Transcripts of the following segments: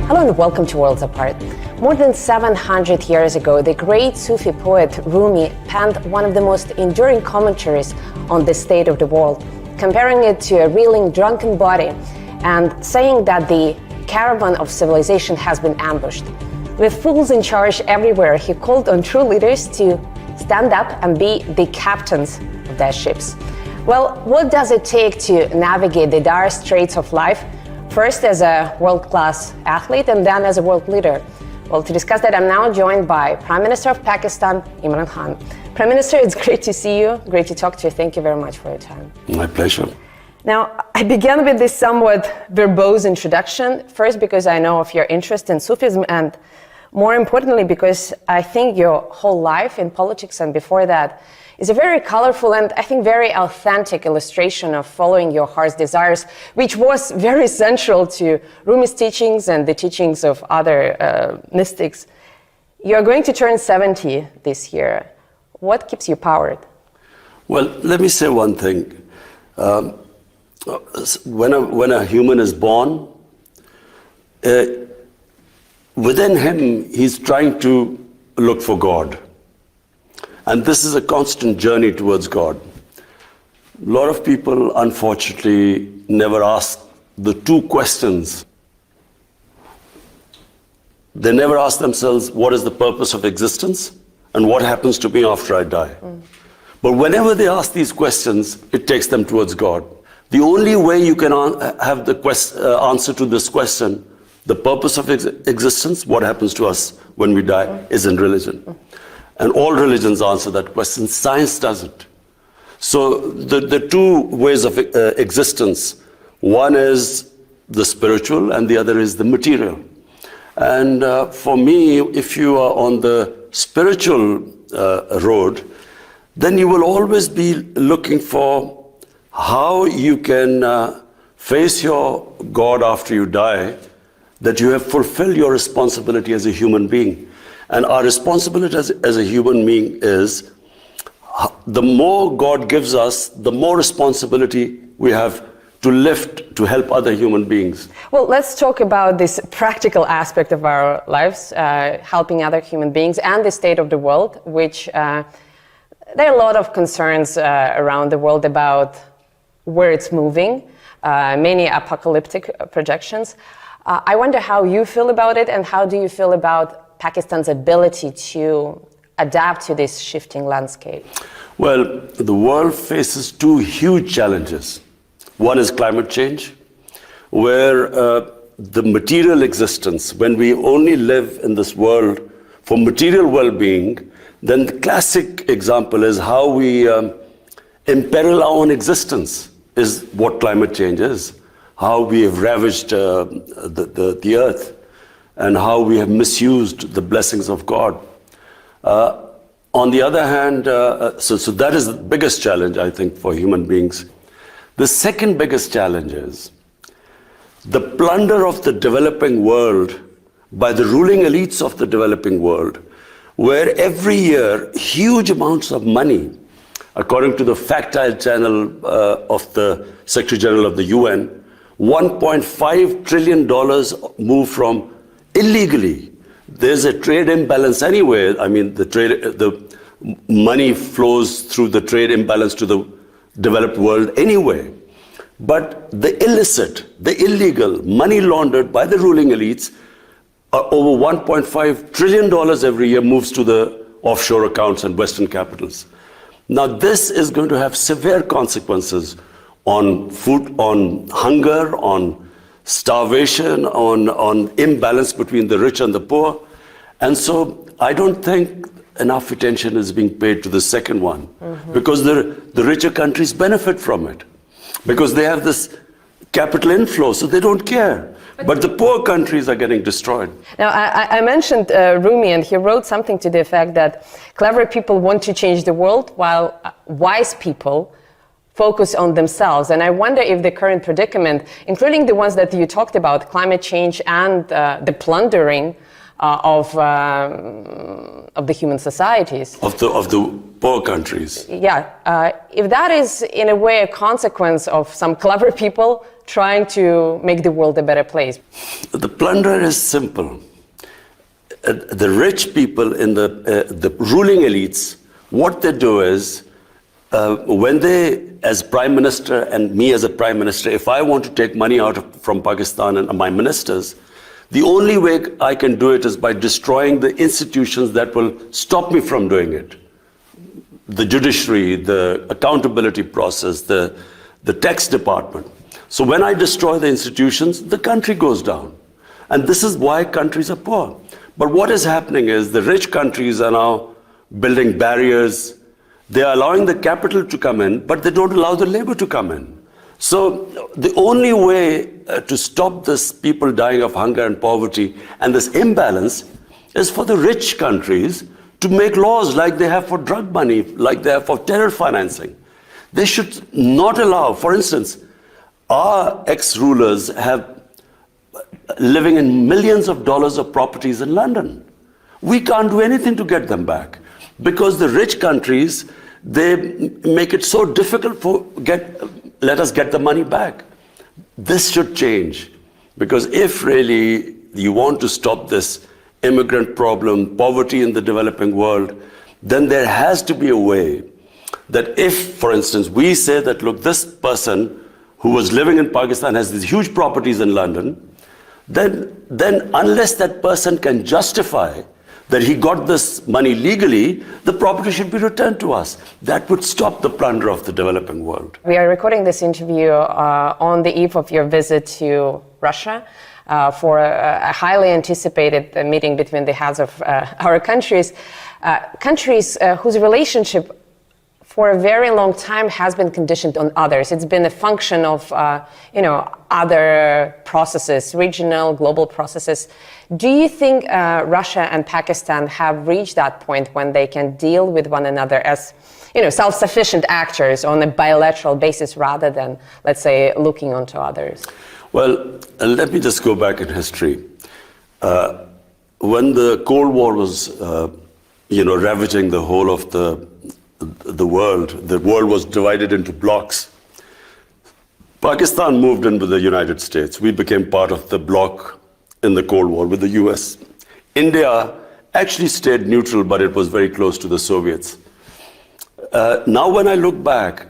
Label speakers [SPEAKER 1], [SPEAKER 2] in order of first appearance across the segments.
[SPEAKER 1] Hello and welcome to Worlds Apart. More than 700 years ago, the great Sufi poet Rumi penned one of the most enduring commentaries on the state of the world, comparing it to a reeling drunken body and saying that the caravan of civilization has been ambushed. With fools in charge everywhere, he called on true leaders to stand up and be the captains of their ships. Well, what does it take to navigate the dire straits of life? First as a world-class athlete and then as a world leader. Well, to discuss that, I'm now joined by Prime Minister of Pakistan, Imran Khan. Prime Minister, it's great to see you, great to talk to you. Thank you very much for your time.
[SPEAKER 2] My pleasure.
[SPEAKER 1] Now, I began with this somewhat verbose introduction, first because I know of your interest in Sufism, and more importantly because I think your whole life in politics and before that is a very colorful and I think very authentic illustration of following your heart's desires, which was very central to Rumi's teachings and the teachings of other mystics. You're going to turn 70 this year. What keeps you powered?
[SPEAKER 2] Well, let me say one thing. When a human is born, within him, he's trying to look for God. And this is a constant journey towards God. A lot of people, unfortunately, never ask the two questions. They never ask themselves, what is the purpose of existence? And what happens to me after I die? But whenever they ask these questions, it takes them towards God. The only way you can have the answer to this question, the purpose of existence, what happens to us when we die, is in religion. And all religions answer that question. Science doesn't. So the two ways of existence, one is the spiritual and the other is the material. And for me, if you are on the spiritual road, then you will always be looking for how you can face your God after you die, that you have fulfilled your responsibility as a human being. And our responsibility as a human being is, the more God gives us, the more responsibility we have to lift, to help other human beings.
[SPEAKER 1] Well, let's talk about this practical aspect of our lives, helping other human beings and the state of the world, which there are a lot of concerns around the world about where it's moving, many apocalyptic projections. I wonder how you feel about it, and how do you feel about Pakistan's ability to adapt to this shifting landscape?
[SPEAKER 2] Well, the world faces two huge challenges. One is climate change, where the material existence, when we only live in this world for material well-being, then the classic example is how we imperil our own existence, is what climate change is. How we have ravaged the earth, and how we have misused the blessings of God. On the other hand, so that is the biggest challenge, I think, for human beings. The second biggest challenge is the plunder of the developing world by the ruling elites of the developing world, where every year huge amounts of money, according to the factile channel of the Secretary General of the UN, $1.5 trillion move from illegally. There's a trade imbalance anyway. I mean, the money flows through the trade imbalance to the developed world anyway. But the illicit, the illegal, money laundered by the ruling elites, over $1.5 trillion every year moves to the offshore accounts and Western capitals. Now, this is going to have severe consequences on food, on hunger, on starvation, on imbalance between the rich and the poor. And so I don't think enough attention is being paid to the second one, because the richer countries benefit from it, because they have this capital inflow, so they don't care. But the poor countries are getting destroyed.
[SPEAKER 1] Now, I mentioned Rumi, and he wrote something to the effect that clever people want to change the world, while wise people focus on themselves. And I wonder if the current predicament, including the ones that you talked about, climate change and the plundering of the human societies.
[SPEAKER 2] Of the poor countries.
[SPEAKER 1] Yeah, if that is in a way a consequence of some clever people trying to make the world a better place.
[SPEAKER 2] The plunder is simple. The rich people in the ruling elites, what they do is, when they, as Prime Minister and me as a Prime Minister, if I want to take money from Pakistan and my ministers, the only way I can do it is by destroying the institutions that will stop me from doing it. The judiciary, the accountability process, the tax department. So when I destroy the institutions, the country goes down. And this is why countries are poor. But what is happening is the rich countries are now building barriers. They are allowing the capital to come in, but they don't allow the labor to come in. So the only way to stop this people dying of hunger and poverty and this imbalance is for the rich countries to make laws like they have for drug money, like they have for terror financing. They should not allow, for instance, our ex-rulers have living in millions of dollars of properties in London. We can't do anything to get them back because the rich countries, they make it so difficult let us get the money back. This should change, because if really you want to stop this immigrant problem, poverty in the developing world, then there has to be a way that if, for instance, we say that, look, this person who was living in Pakistan has these huge properties in London, then unless that person can justify that he got this money legally, the property should be returned to us. That would stop the plunder of the developing world.
[SPEAKER 1] We are recording this interview on the eve of your visit to Russia for a highly anticipated meeting between the heads of our countries, whose relationship for a very long time has been conditioned on others. It's been a function of other processes, regional, global processes. Do you think Russia and Pakistan have reached that point when they can deal with one another as self-sufficient actors on a bilateral basis rather than, let's say, looking onto others?
[SPEAKER 2] Well, let me just go back in history. When the Cold War was ravaging the whole of the world was divided into blocks. Pakistan moved in with the United States. We became part of the bloc in the Cold War with the US. India actually stayed neutral, but it was very close to the Soviets. Now when I look back,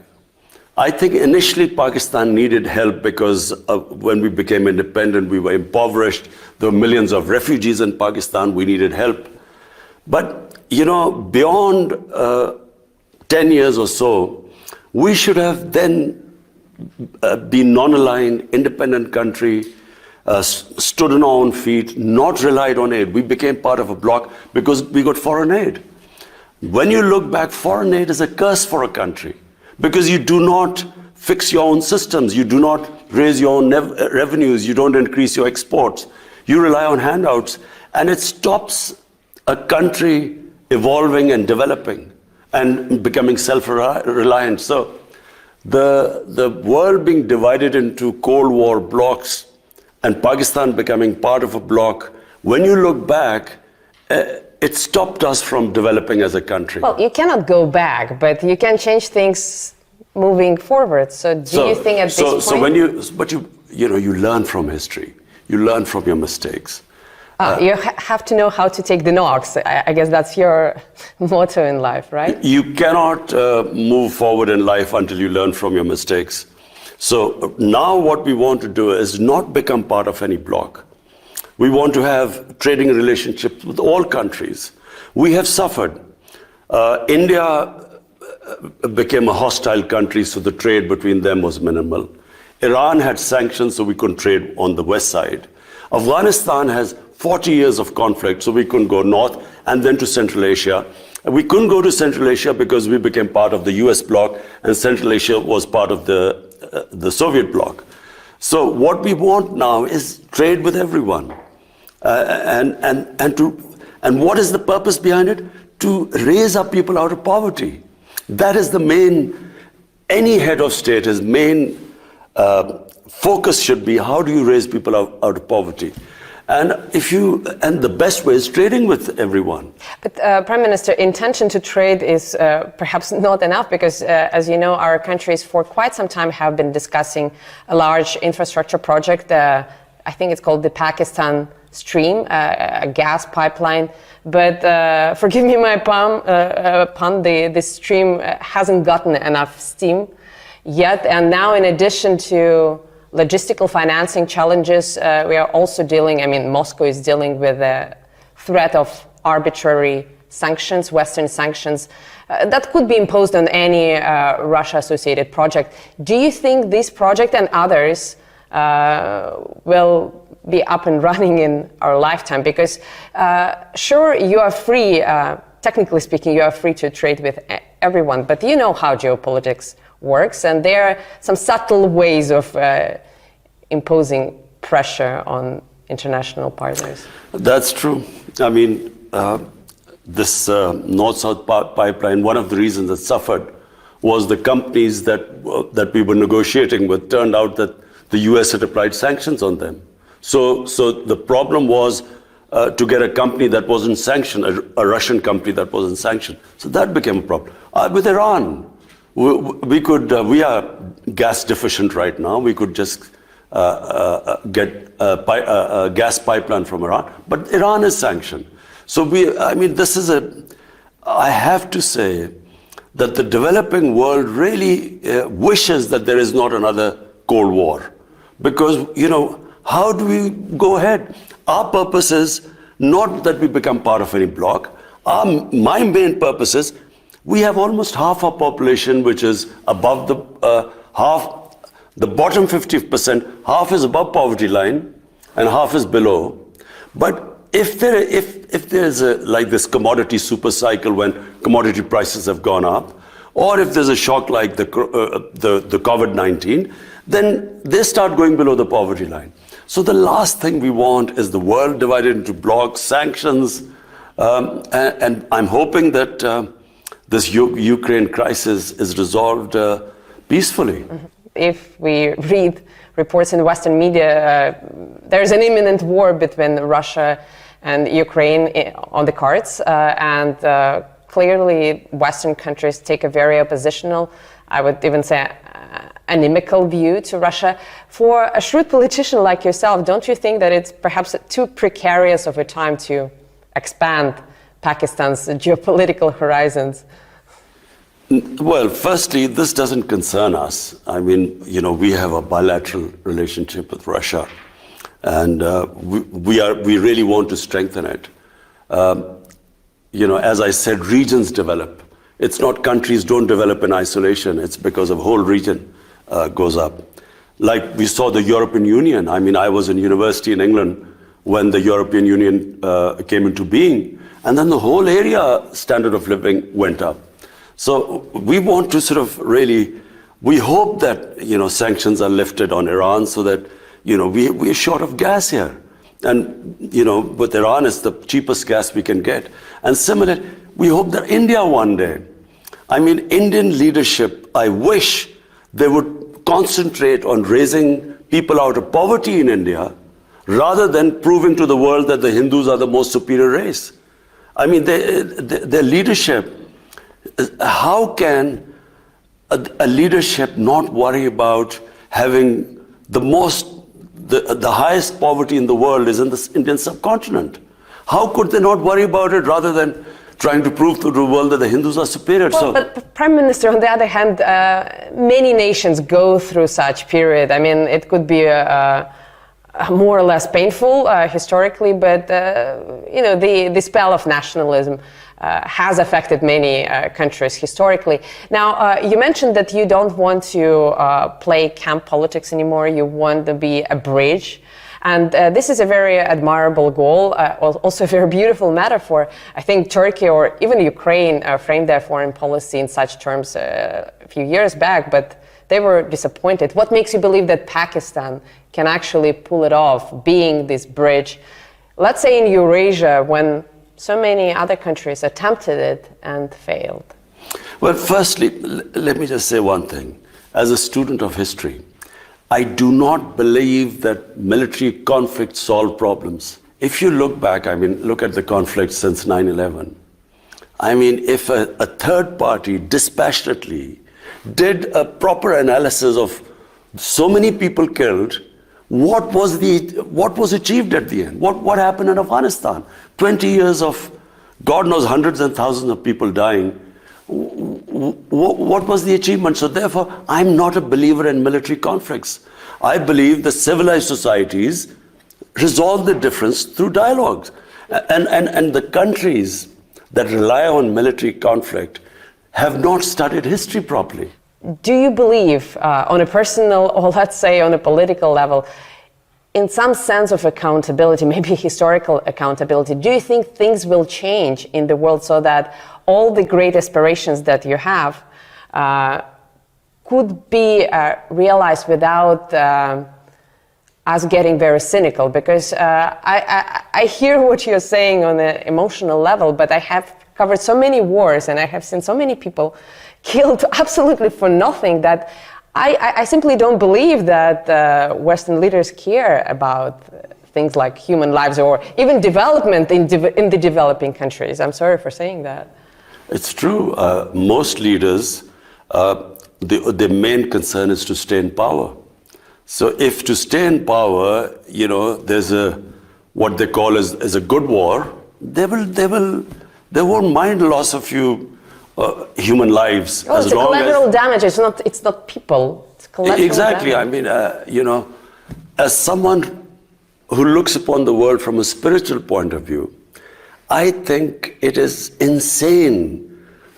[SPEAKER 2] I think initially Pakistan needed help because when we became independent, we were impoverished. There were millions of refugees in Pakistan. We needed help. But, beyond 10 years or so, we should have then been non-aligned, independent country, stood on our own feet, not relied on aid. We became part of a bloc because we got foreign aid. When you look back, foreign aid is a curse for a country because you do not fix your own systems, you do not raise your own revenues, you don't increase your exports, you rely on handouts, and it stops a country evolving and developing and becoming self-reliant. So the world being divided into Cold War blocks and Pakistan becoming part of a bloc, when you look back, it stopped us from developing as a country.
[SPEAKER 1] Well, you cannot go back, but you can change things moving forward. So do you think at this point...
[SPEAKER 2] So when you learn from history, you learn from your mistakes.
[SPEAKER 1] You have to know how to take the knocks. I guess that's your motto in life, right?
[SPEAKER 2] You cannot move forward in life until you learn from your mistakes. So now what we want to do is not become part of any bloc. We want to have trading relationships with all countries. We have suffered. India became a hostile country, so the trade between them was minimal. Iran had sanctions, so we couldn't trade on the west side. Afghanistan has 40 years of conflict, so we couldn't go north and then to Central Asia. And we couldn't go to Central Asia because we became part of the US bloc, and Central Asia was part of the Soviet bloc. So what we want now is trade with everyone. And what is the purpose behind it? To raise our people out of poverty. That is the main, any head of state, his main focus should be, how do you raise people out of poverty? And the best way is trading with everyone.
[SPEAKER 1] But Prime Minister, intention to trade is perhaps not enough because, as you know, our countries for quite some time have been discussing a large infrastructure project. I think it's called the Pakistan Stream, a gas pipeline. But forgive me my pun, the stream hasn't gotten enough steam yet. And now, in addition to logistical financing challenges, we are also Moscow is dealing with the threat of arbitrary sanctions, Western sanctions, that could be imposed on any Russia-associated project. Do you think this project and others will be up and running in our lifetime? Because sure, you are free, technically speaking, you are free to trade with everyone, but you know how geopolitics works, and there are some subtle ways of imposing pressure on international partners.
[SPEAKER 2] That's true. I mean, this North-South pipeline, one of the reasons it suffered was the companies that we were negotiating with turned out that the US had applied sanctions on them. So the problem was to get a company that wasn't sanctioned, a Russian company that wasn't sanctioned. So that became a problem. With Iran, we are gas deficient right now. We could just get a gas pipeline from Iran, but Iran is sanctioned. So I have to say that the developing world really wishes that there is not another Cold War. Because, how do we go ahead? Our purpose is not that we become part of any bloc. My main purpose is we have almost half our population which is above the bottom 50%, half is above poverty line and half is below. But if there is like this commodity super cycle when commodity prices have gone up, or if there's a shock like the COVID-19, then they start going below the poverty line. So the last thing we want is the world divided into blocs, sanctions, and I'm hoping that this Ukraine crisis is resolved peacefully.
[SPEAKER 1] If we read reports in Western media, there's an imminent war between Russia and Ukraine on the cards, and clearly Western countries take a very oppositional, I would even say inimical view to Russia. For a shrewd politician like yourself, don't you think that it's perhaps too precarious of a time to expand Pakistan's geopolitical horizons?
[SPEAKER 2] Well, firstly, this doesn't concern us. I mean, we have a bilateral relationship with Russia, and we really want to strengthen it. As I said, regions develop. It's not countries don't develop in isolation. It's because a whole region goes up. Like we saw the European Union. I mean, I was in university in England when the European Union came into being, and then the whole area standard of living went up. So we want to we hope that, sanctions are lifted on Iran so that, we're short of gas here. And, with Iran, it's the cheapest gas we can get. And similarly, we hope that India one day, Indian leadership, I wish they would concentrate on raising people out of poverty in India rather than proving to the world that the Hindus are the most superior race. Their leadership, how can a leadership not worry about having the highest poverty in the world is in the Indian subcontinent? How could they not worry about it rather than trying to prove to the world that the Hindus are superior?
[SPEAKER 1] Well, but Prime Minister, on the other hand, many nations go through such period. It could be more or less painful historically, but the spell of nationalism has affected many countries historically. Now, you mentioned that you don't want to play camp politics anymore. You want to be a bridge. And this is a very admirable goal, also a very beautiful metaphor. I think Turkey or even Ukraine framed their foreign policy in such terms a few years back, but they were disappointed. What makes you believe that Pakistan can actually pull it off, being this bridge, let's say in Eurasia, when so many other countries attempted it and failed?
[SPEAKER 2] Well, firstly, let me just say one thing. As a student of history, I do not believe that military conflicts solve problems. If you look back, look at the conflict since 9/11. If a third party dispassionately did a proper analysis of so many people killed, what was achieved at the end? What happened in Afghanistan? 20 years of, God knows, hundreds and thousands of people dying. What was the achievement? So therefore, I'm not a believer in military conflicts. I believe that civilized societies resolve the difference through dialogues. And the countries that rely on military conflict have not studied history properly.
[SPEAKER 1] Do you believe, on a personal or let's say on a political level, in some sense of accountability, maybe historical accountability, do you think things will change in the world so that all the great aspirations that you have could be realized without us getting very cynical? Because I hear what you're saying on an emotional level, but I have covered so many wars and I have seen so many people killed absolutely for nothing that I simply don't believe that Western leaders care about things like human lives or even development in the developing countries. I'm sorry for saying that.
[SPEAKER 2] It's true. Most leaders, the main concern is to stay in power. So if to stay in power, there's what they call as a good war, they won't mind loss of human lives.
[SPEAKER 1] Oh, it's a collateral damage. It's not people. It's collateral
[SPEAKER 2] exactly.
[SPEAKER 1] damage.
[SPEAKER 2] As someone who looks upon the world from a spiritual point of view, I think it is insane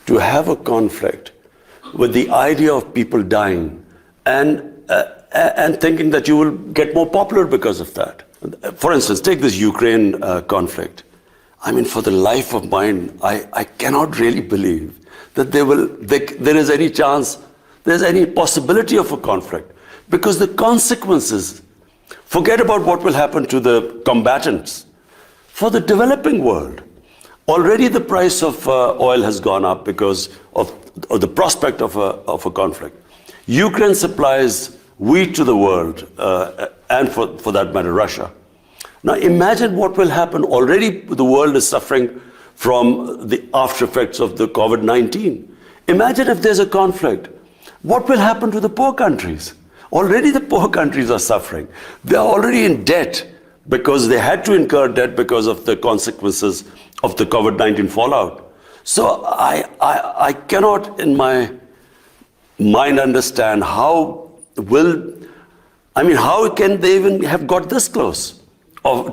[SPEAKER 2] to have a conflict with the idea of people dying and thinking that you will get more popular because of that. For instance, take this Ukraine conflict. For the life of mine, I cannot really believe that there is any chance, there's any possibility of a conflict. Because the consequences, forget about what will happen to the combatants. For the developing world, already the price of oil has gone up because of the prospect of a conflict. Ukraine supplies wheat to the world, and for that matter, Russia. Now imagine what will happen. Already the world is suffering from the after effects of the COVID-19. Imagine if there's a conflict. What will happen to the poor countries? Already the poor countries are suffering. They are already in debt because they had to incur debt because of the consequences of the COVID-19 fallout. So I cannot in my mind understand how can they even have got this close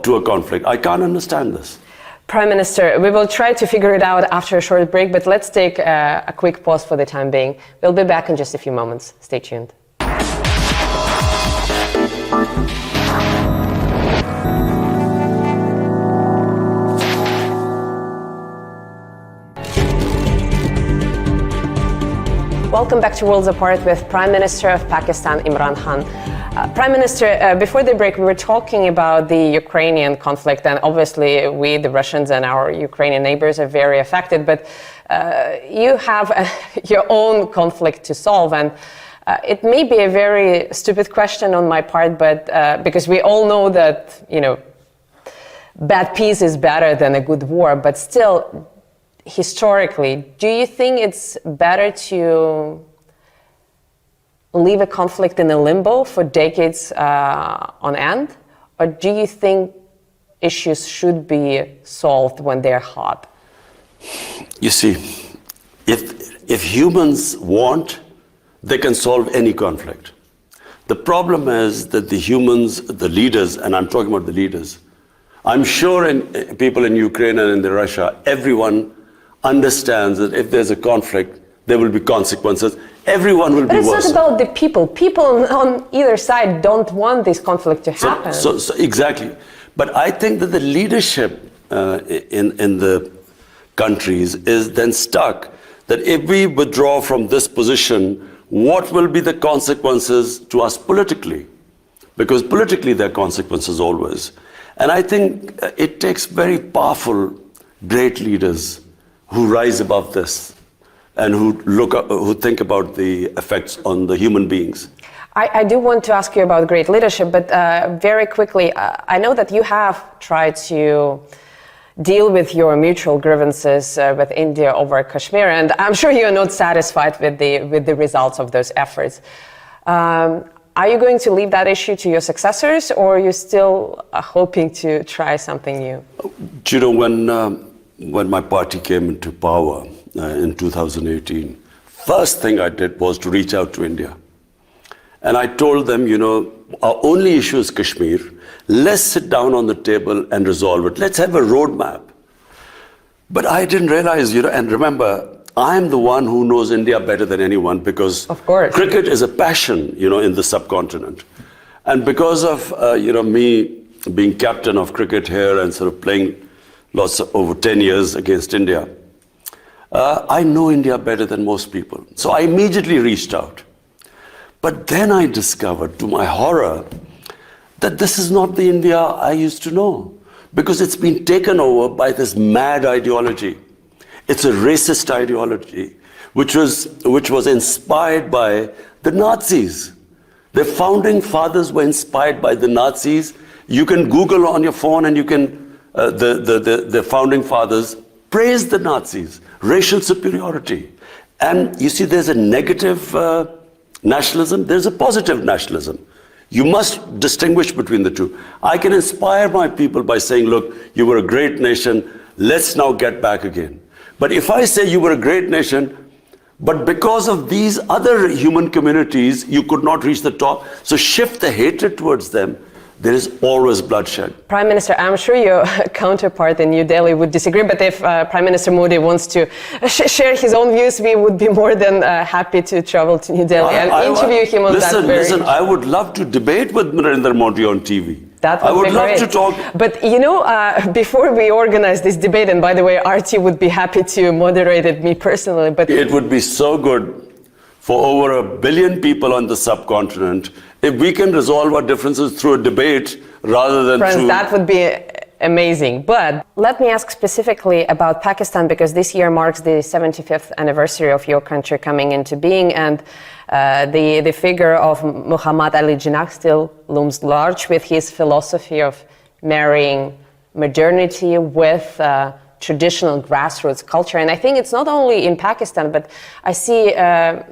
[SPEAKER 2] to a conflict? I can't understand this.
[SPEAKER 1] Prime Minister, we will try to figure it out after a short break, but let's take a quick pause for the time being. We'll be back in just a few moments. Stay tuned. Welcome back to Worlds Apart with Prime Minister of Pakistan, Imran Khan. Prime Minister, before the break, we were talking about the Ukrainian conflict, and obviously we, the Russians and our Ukrainian neighbors, are very affected, but you have your own conflict to solve, and it may be a very stupid question on my part, but because we all know that, bad peace is better than a good war, but still, historically, do you think it's better to leave a conflict in a limbo for decades on end? Or do you think issues should be solved when they're hot?
[SPEAKER 2] You see, if humans want, they can solve any conflict. The problem is that the humans, the leaders, and I'm talking about the leaders, I'm sure people in Ukraine and in Russia, everyone understands that if there's a conflict, there will be consequences. Everyone will be worse.
[SPEAKER 1] But it's not about the people. People on either side don't want this conflict to happen.
[SPEAKER 2] So exactly. But I think that the leadership in the countries is then stuck. That if we withdraw from this position, what will be the consequences to us politically? Because politically there are consequences always. And I think it takes very powerful, great leaders who rise above this and who think about the effects on the human beings.
[SPEAKER 1] I do want to ask you about great leadership, but very quickly, I know that you have tried to deal with your mutual grievances with India over Kashmir, and I'm sure you're not satisfied with the results of those efforts. Are you going to leave that issue to your successors, or are you still hoping to try something new?
[SPEAKER 2] You know, when my party came into power in 2018, first thing I did was to reach out to India. And I told them, you know, our only issue is Kashmir. Let's sit down on the table and resolve it. Let's have a roadmap. But I didn't realize, you know, and remember, I'm the one who knows India better than anyone because
[SPEAKER 1] of course,
[SPEAKER 2] cricket is a passion, you know, in the subcontinent. And because of, you know, me being captain of cricket here and sort of playing over 10 years against India, I know India better than most people. So I immediately reached out. But then I discovered, to my horror, that this is not the India I used to know, because it's been taken over by this mad ideology. It's a racist ideology, which was inspired by the Nazis. The founding fathers were inspired by the Nazis. You can Google on your phone and you can, the founding fathers praised the Nazis, racial superiority. And you see, there's a negative nationalism, there's a positive nationalism. You must distinguish between the two. I can inspire my people by saying, look, you were a great nation, let's now get back again. But if I say you were a great nation, but because of these other human communities, you could not reach the top, so shift the hatred towards them, there is always bloodshed.
[SPEAKER 1] Prime Minister, I'm sure your counterpart in New Delhi would disagree, but if Prime Minister Modi wants to share his own views, we would be more than happy to travel to New Delhi and interview him on that.
[SPEAKER 2] Listen, I would love to debate with Narendra Modi on TV.
[SPEAKER 1] That would
[SPEAKER 2] I would
[SPEAKER 1] be
[SPEAKER 2] love
[SPEAKER 1] great.
[SPEAKER 2] to talk.
[SPEAKER 1] But you know, before we organize this debate, and by the way, RT would be happy to moderate it, me personally, but
[SPEAKER 2] it would be so good for over 1 billion people on the subcontinent if we can resolve our differences through a debate rather than through...
[SPEAKER 1] that would be amazing. But let me ask specifically about Pakistan, because this year marks the 75th anniversary of your country coming into being, and the figure of Muhammad Ali Jinnah still looms large with his philosophy of marrying modernity with traditional grassroots culture. And I think it's not only in Pakistan, but I see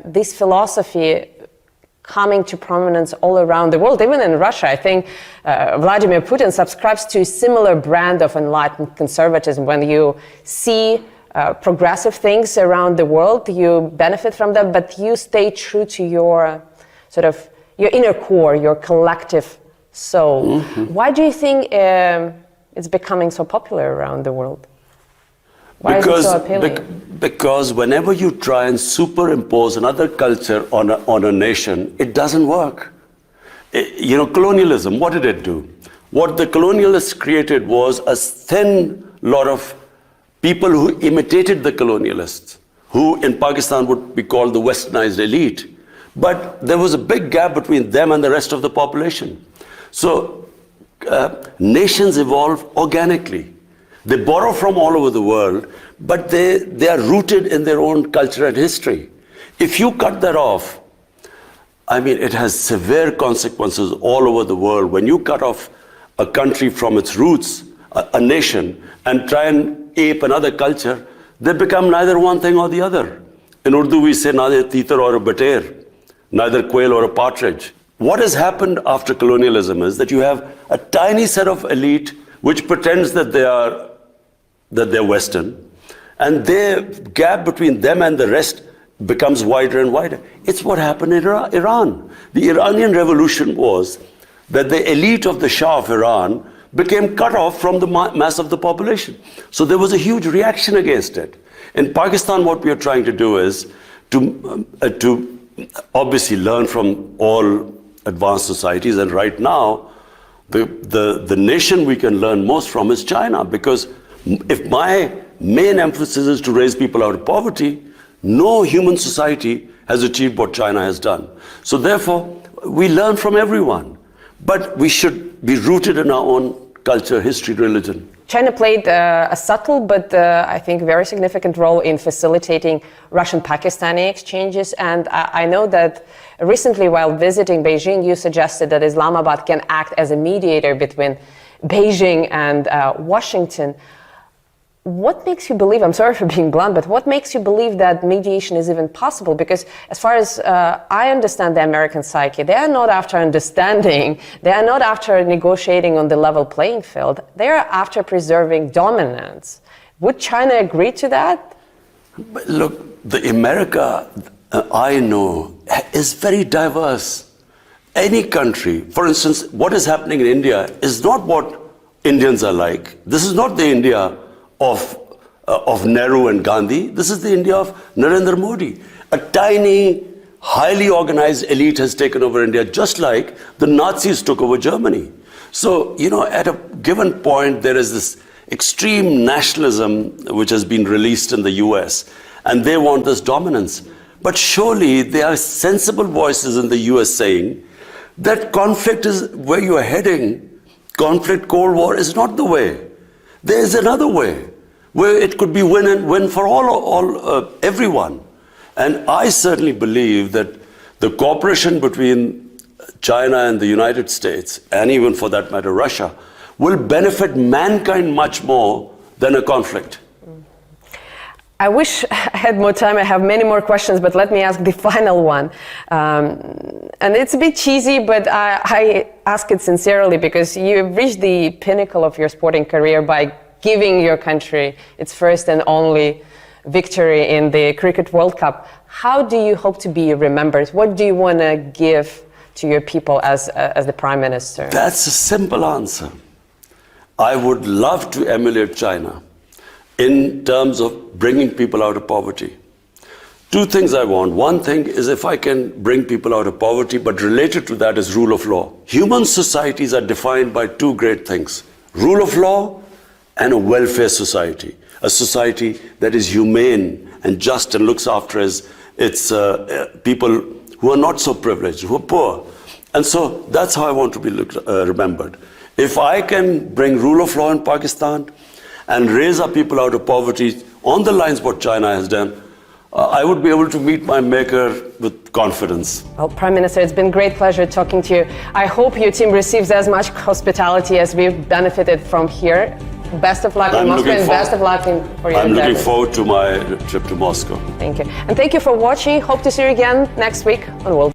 [SPEAKER 1] this philosophy coming to prominence all around the world, even in Russia. I think Vladimir Putin subscribes to a similar brand of enlightened conservatism. When you see progressive things around the world, you benefit from them, but you stay true to your sort of your inner core, your collective soul. Mm-hmm. Why do you think it's becoming so popular around the world? Why is it so appealing?
[SPEAKER 2] Because whenever you try and superimpose another culture on a nation, it doesn't work. You know, colonialism, what did it do? What the colonialists created was a thin lot of people who imitated the colonialists, who in Pakistan would be called the westernized elite. But there was a big gap between them and the rest of the population. So nations evolve organically. They borrow from all over the world, but they are rooted in their own culture and history. If you cut that off, I mean, it has severe consequences all over the world. When you cut off a country from its roots, a nation, and try and ape another culture, they become neither one thing or the other. In Urdu, we say neither titar or a bater, neither quail or a partridge. What has happened after colonialism is that you have a tiny set of elite which pretends that they're Western, and the gap between them and the rest becomes wider and wider. It's what happened in Iran. The Iranian Revolution was that the elite of the Shah of Iran became cut off from the mass of the population. So there was a huge reaction against it. In Pakistan, what we are trying to do is to obviously learn from all advanced societies, and right now, the nation we can learn most from is China, because if my main emphasis is to raise people out of poverty, no human society has achieved what China has done. So therefore, we learn from everyone, but we should be rooted in our own culture, history, religion.
[SPEAKER 1] China played a subtle but I think very significant role in facilitating Russian-Pakistani exchanges. And I know that recently while visiting Beijing, you suggested that Islamabad can act as a mediator between Beijing and Washington. What makes you believe, I'm sorry for being blunt, but what makes you believe that mediation is even possible? Because as far as I understand the American psyche, they are not after understanding, they are not after negotiating on the level playing field, they are after preserving dominance. Would China agree to that?
[SPEAKER 2] But look, the America I know is very diverse. Any country, for instance, what is happening in India is not what Indians are like. This is not the India of Nehru and Gandhi. This is the India of Narendra Modi. A tiny, highly organized elite has taken over India, just like the Nazis took over Germany. So, at a given point, there is this extreme nationalism which has been released in the US, and they want this dominance. But surely there are sensible voices in the US saying that conflict is where you are heading. Conflict, Cold War is not the way. There is another way where it could be win and win for everyone. And I certainly believe that the cooperation between China and the United States, and even for that matter Russia, will benefit mankind much more than a conflict.
[SPEAKER 1] I wish I had more time. I have many more questions, but let me ask the final one. And it's a bit cheesy, but I ask it sincerely because you reached the pinnacle of your sporting career by giving your country its first and only victory in the Cricket World Cup. How do you hope to be remembered? What do you want to give to your people as the Prime Minister?
[SPEAKER 2] That's a simple answer. I would love to emulate China in terms of bringing people out of poverty. Two things I want. One thing is if I can bring people out of poverty, but related to that is rule of law. Human societies are defined by two great things: rule of law and a welfare society. A society that is humane and just and looks after its people who are not so privileged, who are poor. And so that's how I want to be remembered. If I can bring rule of law in Pakistan and raise our people out of poverty on the lines what China has done, I would be able to meet my maker with confidence.
[SPEAKER 1] Well, Prime Minister, it's been a great pleasure talking to you. I hope your team receives as much hospitality as we've benefited from here. Best of luck in Moscow and best of luck for your
[SPEAKER 2] I'm
[SPEAKER 1] endeavors.
[SPEAKER 2] looking forward to my trip to Moscow.
[SPEAKER 1] Thank you. And thank you for watching. Hope to see you again next week on World